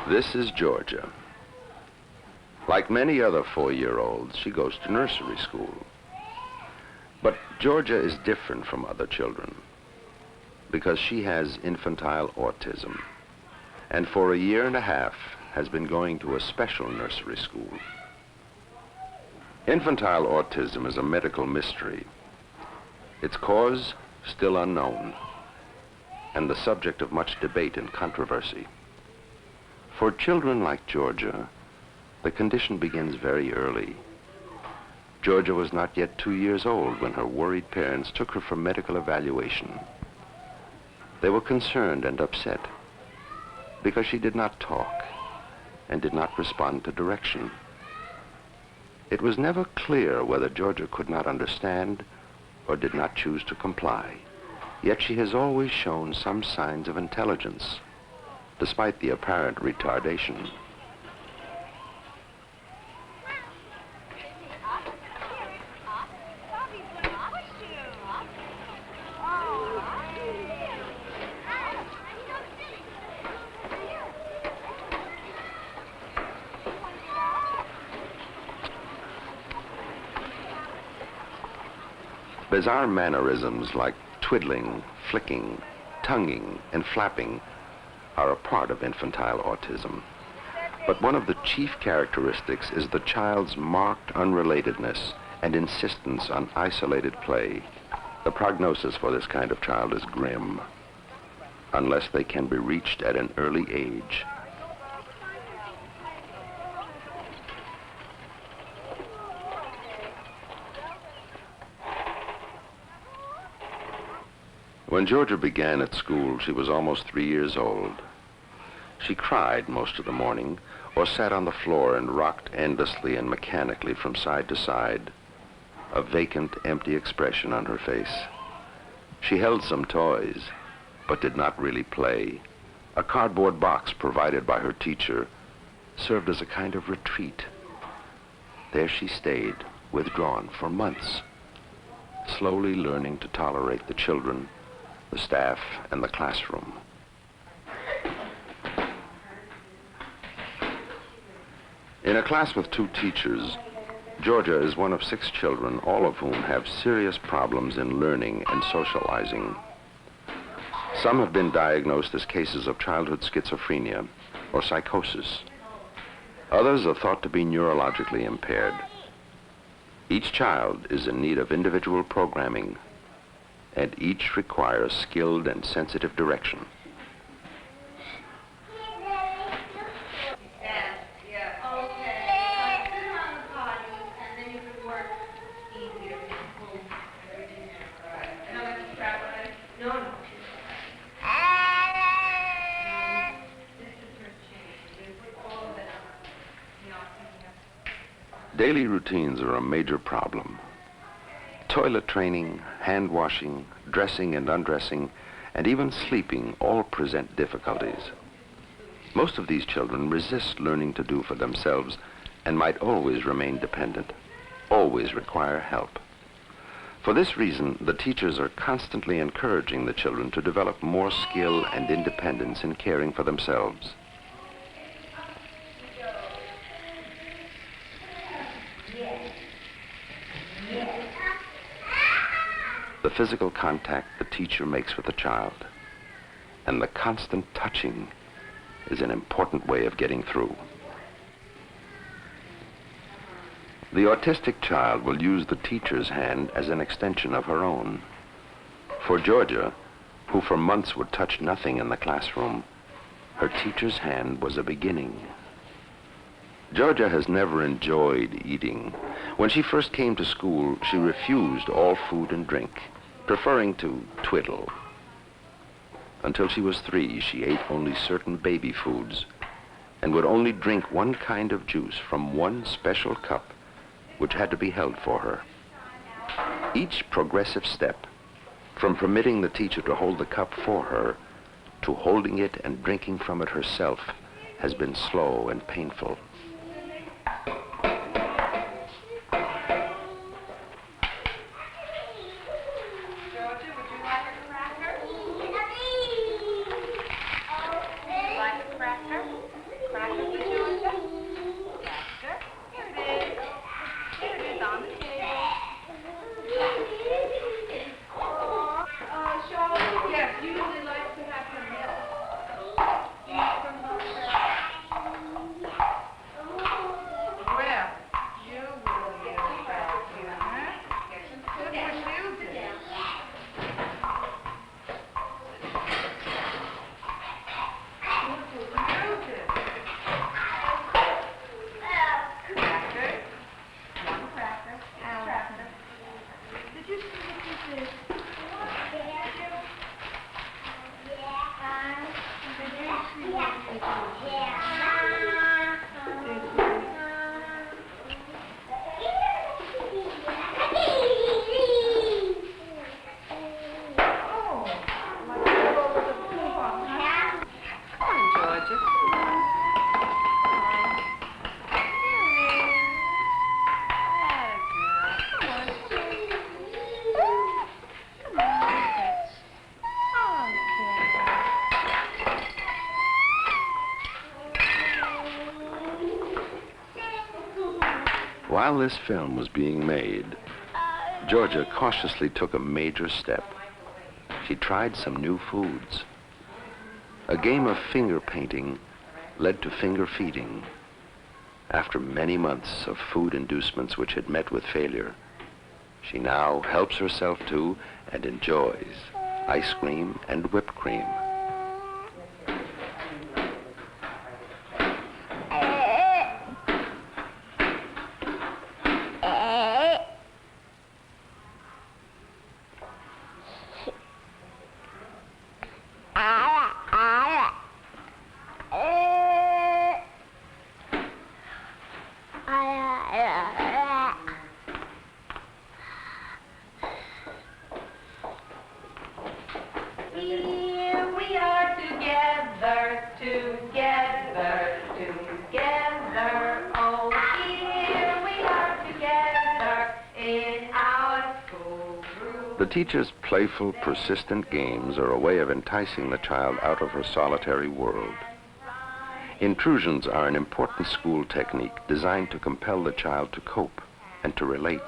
This is Georgia. Like many other 4-year-olds, she goes to nursery school. But Georgia is different from other children because she has infantile autism, and for 1.5 years has been going to a special nursery school. Infantile autism is a medical mystery. Its cause still unknown, and the subject of much debate and controversy. For children like Georgia, the condition begins very early. Georgia was not yet 2 years old when her worried parents took her for medical evaluation. They were concerned and upset because she did not talk and did not respond to direction. It was never clear whether Georgia could not understand or did not choose to comply. Yet she has always shown some signs of intelligence, despite the apparent retardation. Bizarre mannerisms like twiddling, flicking, tonguing, and flapping are a part of infantile autism. But one of the chief characteristics is the child's marked unrelatedness and insistence on isolated play. The prognosis for this kind of child is grim, unless they can be reached at an early age. When Georgia began at school, she was almost 3 years old. She cried most of the morning, or sat on the floor and rocked endlessly and mechanically from side to side, a vacant, empty expression on her face. She held some toys, but did not really play. A cardboard box provided by her teacher served as a kind of retreat. There she stayed, withdrawn for months, slowly learning to tolerate the children, the staff, and the classroom. In a class with 2 teachers, Georgia is one of 6 children, all of whom have serious problems in learning and socializing. Some have been diagnosed as cases of childhood schizophrenia or psychosis. Others are thought to be neurologically impaired. Each child is in need of individual programming, and each requires skilled and sensitive direction. Daily routines are a major problem. Toilet training, hand washing, dressing and undressing, and even sleeping all present difficulties. Most of these children resist learning to do for themselves and might always remain dependent, always require help. For this reason, the teachers are constantly encouraging the children to develop more skill and independence in caring for themselves. The physical contact the teacher makes with the child and the constant touching is an important way of getting through. The autistic child will use the teacher's hand as an extension of her own. For Georgia, who for months would touch nothing in the classroom, her teacher's hand was a beginning. Georgia has never enjoyed eating. When she first came to school, she refused all food and drink, preferring to twiddle. Until she was 3, she ate only certain baby foods and would only drink one kind of juice from one special cup, which had to be held for her. Each progressive step, from permitting the teacher to hold the cup for her to holding it and drinking from it herself, has been slow and painful. While this film was being made, Georgia cautiously took a major step. She tried some new foods. A game of finger painting led to finger feeding. After many months of food inducements which had met with failure, she now helps herself to and enjoys ice cream and whipped cream. The teacher's playful, persistent games are a way of enticing the child out of her solitary world. Intrusions are an important school technique designed to compel the child to cope and to relate.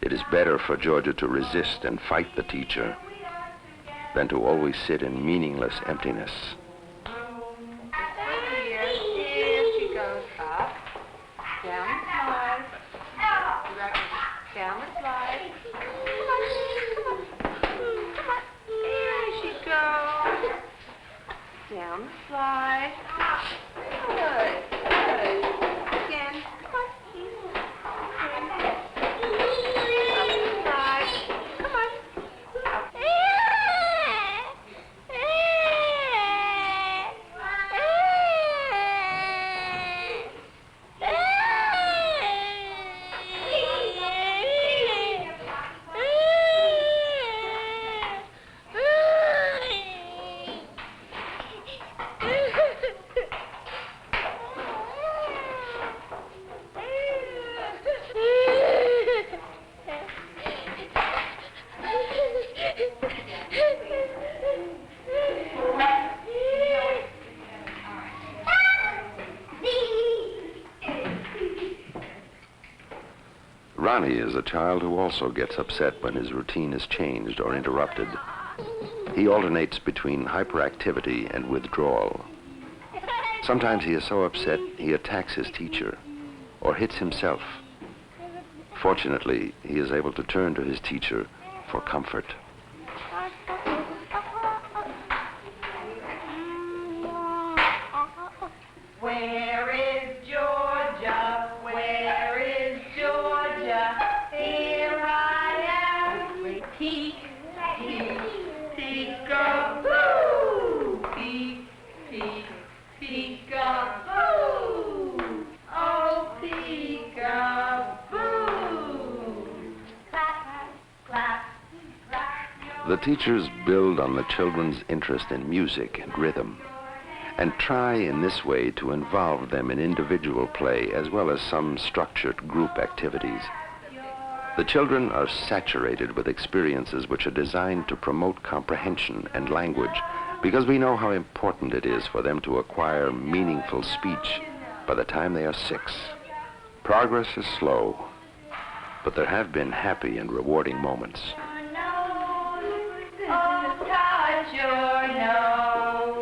It is better for Georgia to resist and fight the teacher than to always sit in meaningless emptiness. Down the slide. Good, good. Again. Come on. Up the slide. Come on. Up. Ronnie is a child who also gets upset when his routine is changed or interrupted. He alternates between hyperactivity and withdrawal. Sometimes he is so upset he attacks his teacher or hits himself. Fortunately, he is able to turn to his teacher for comfort. Peek, peek, peek-a-boo! Peek, peek, peek-a-boo! Oh, peek-a-boo! Clap, clap, clap. The teachers build on the children's interest in music and rhythm, and try in this way to involve them in individual play as well as some structured group activities. The children are saturated with experiences which are designed to promote comprehension and language, because we know how important it is for them to acquire meaningful speech by the time they are 6. Progress is slow, but there have been happy and rewarding moments. Oh, touch your nose.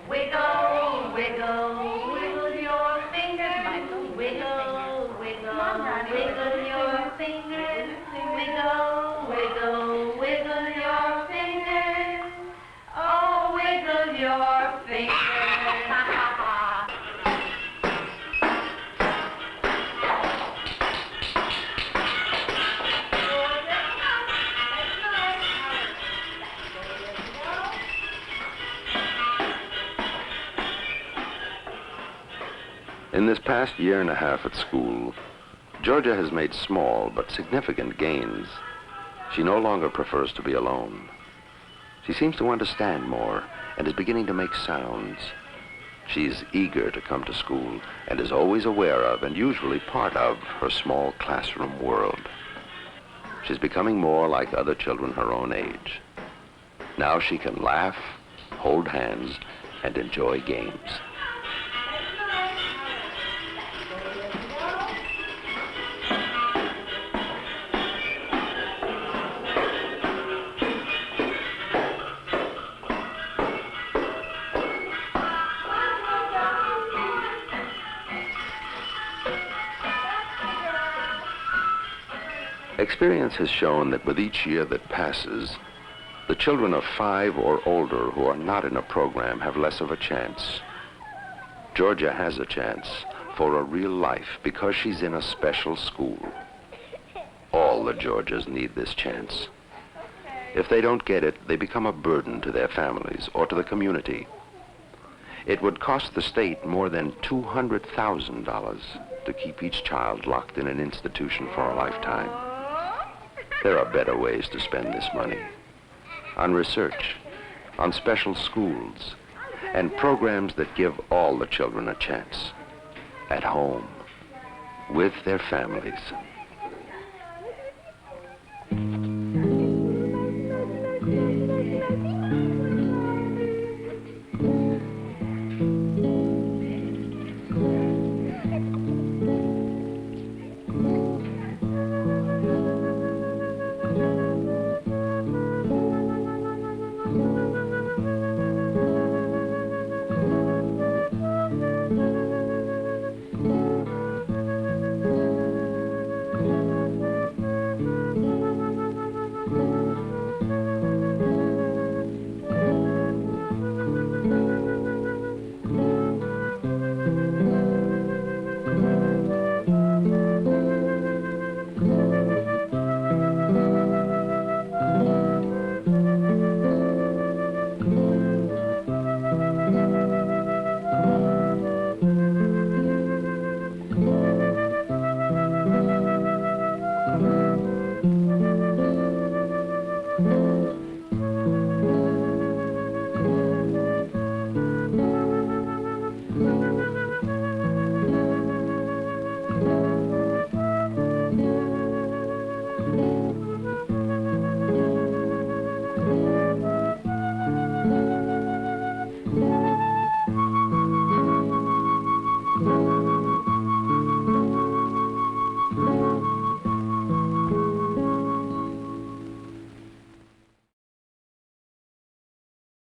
Wiggle, wiggle, wiggle your fingers, Michael. Wiggle, wiggle, wiggle your fingers. Wiggle, wiggle, wiggle your fingers. Oh, wiggle your fingers. Ha, ha, ha. In this past year and a half at school, Georgia has made small but significant gains. She no longer prefers to be alone. She seems to understand more and is beginning to make sounds. She's eager to come to school and is always aware of and usually part of her small classroom world. She's becoming more like other children her own age. Now she can laugh, hold hands, and enjoy games. Experience has shown that with each year that passes, the children of 5 or older who are not in a program have less of a chance. Georgia has a chance for a real life because she's in a special school. All the Georgias need this chance. If they don't get it, they become a burden to their families or to the community. It would cost the state more than $200,000 to keep each child locked in an institution for a lifetime. There are better ways to spend this money. On research, on special schools, and programs that give all the children a chance. At home, with their families.